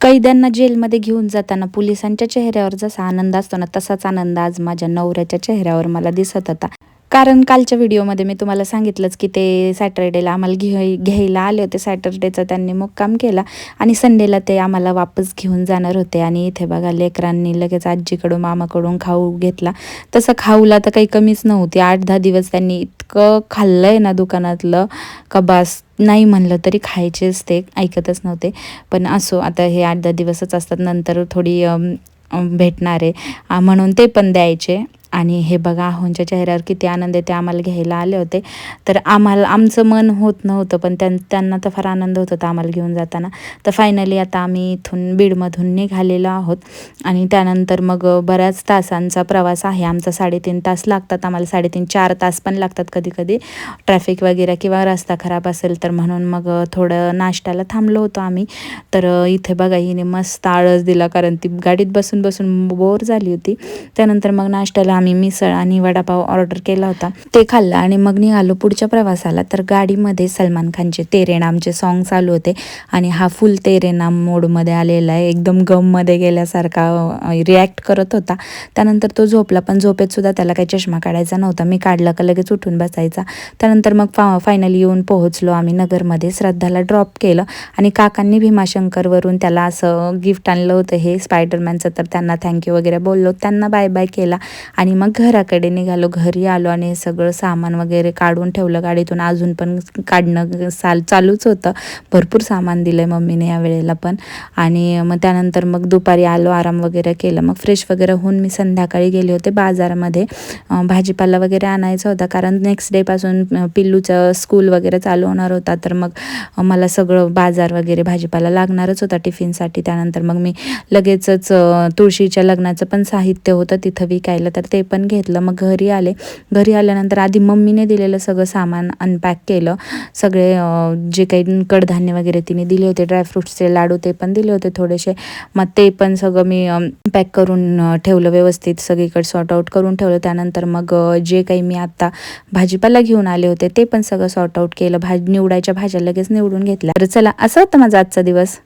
कैद्यांना जेलमध्ये घेऊन जाताना पोलिसांच्या चेहऱ्यावर जसा आनंद असतो ना, तसाच आनंद आज माझ्या नवऱ्याच्या चेहऱ्यावर मला दिसत होता. कारण कालच्या व्हिडिओमध्ये मी तुम्हाला सांगितलंच की ते सॅटर्डेला आम्हाला घ्यायला आले होते. सॅटर्डेचा त्यांनी मुक्काम केला आणि संडेला ते आम्हाला वापस घेऊन जाणार होते. आणि इथे बघा लेकरांनी लगेच आजीकडून मामाकडून खाऊ घेतला. तसं खाऊला तर काही कमीच नव्हती. 8-10 दिवस त्यांनी इतकं खाल्लंय ना दुकानातलं का बास, नाही म्हणलं तरी खायचेच ते, ऐकतच नव्हते. पण असो, आता हे 8-10 दिवसच असतात, नंतर थोडी भेटणार आहे म्हणून ते पण द्यायचे. आणि हे बघा आहोंच्या चेहऱ्यावर किती आनंद आहे. ते आम्हाला घ्यायला आले होते. तर आमचं मन होत नव्हतं, पण त्यांना तर फार आनंद होत होता आम्हाला घेऊन जाताना. तर फायनली आता आम्ही इथून बीडमधून निघालेलो आहोत. आणि त्यानंतर मग बऱ्याच तासांचा प्रवास आहे आमचा. 3.5 तास लागतात आम्हाला. 3.5-4 तास पण लागतात कधी कधी, ट्रॅफिक वगैरे किंवा रस्ता खराब असेल तर. म्हणून मग थोडं नाश्त्याला थांबलो होतो आम्ही. तर इथे बघा हिने मस्त आळस दिला, कारण ती गाडीत बसून बसून बोर झाली होती. त्यानंतर मग नाश्त्याला आम्ही मिसळ आणि वडापाव ऑर्डर केला होता, ते खाल्लं आणि मग निघालो पुढच्या प्रवासाला. तर गाडीमध्ये सलमान खानचे तेरे नामचे सॉन्ग चालू होते आणि हा फुल तेरे नाम मोडमध्ये आलेला आहे. एकदम गममध्ये गेल्यासारखा रिॲक्ट करत होता. त्यानंतर तो झोपला, पण झोपेत सुद्धा त्याला काही चष्मा काढायचा नव्हता. मी काढला का लगेच उठून बसायचा. त्यानंतर मग फायनली येऊन पोहोचलो आम्ही नगरमध्ये. श्रद्धाला ड्रॉप केलं आणि काकांनी भीमाशंकरवरून त्याला असं गिफ्ट आणलं होतं, हे स्पायडरमॅनचं. तर त्यांना थँक्यू वगैरे बोललो, त्यांना बाय बाय केला आणि मग घराकडे निघालो. घरी आलो आणि हे सगळं सामान वगैरे काढून ठेवलं गाडीतून. अजून पण काढणं चालूच होतं. भरपूर सामान दिलं आहे मम्मीने या वेळेला पण. आणि मग त्यानंतर मग दुपारी आलो, आराम वगैरे केलं. मग फ्रेश वगैरे होऊन मी संध्याकाळी गेले होते बाजारामध्ये. भाजीपाला वगैरे आणायचा होता, कारण नेक्स्ट डेपासून पिल्लूचं स्कूल वगैरे चालू होणार होता. तर मग मला सगळं बाजार वगैरे भाजीपाला लागणारच होता टिफिनसाठी. त्यानंतर मग मी लगेचच तुळशीच्या लग्नाचं पण साहित्य होतं तिथं विकायला, तर ते पण घेतलं. मग घरी आले. घरी आल्यानंतर आधी मम्मीने दिलेलं सगळं सामान अनपॅक केलं. सगळे जे काही कडधान्य वगैरे तिने दिले होते, ड्रायफ्रुट्सचे लाडू ते पण दिले होते थोडेसे. मग ते पण सगळं मी पॅक करून ठेवलं व्यवस्थित, सगळीकडे सॉर्ट आऊट करून ठेवलं. त्यानंतर मग जे काही मी आत्ता भाजीपाला घेऊन आले होते ते पण सगळं सॉर्ट आऊट केलं. निवडायच्या भाज्या लगेच निवडून घेतल्या. तर चला, असा होता माझा आजचा दिवस.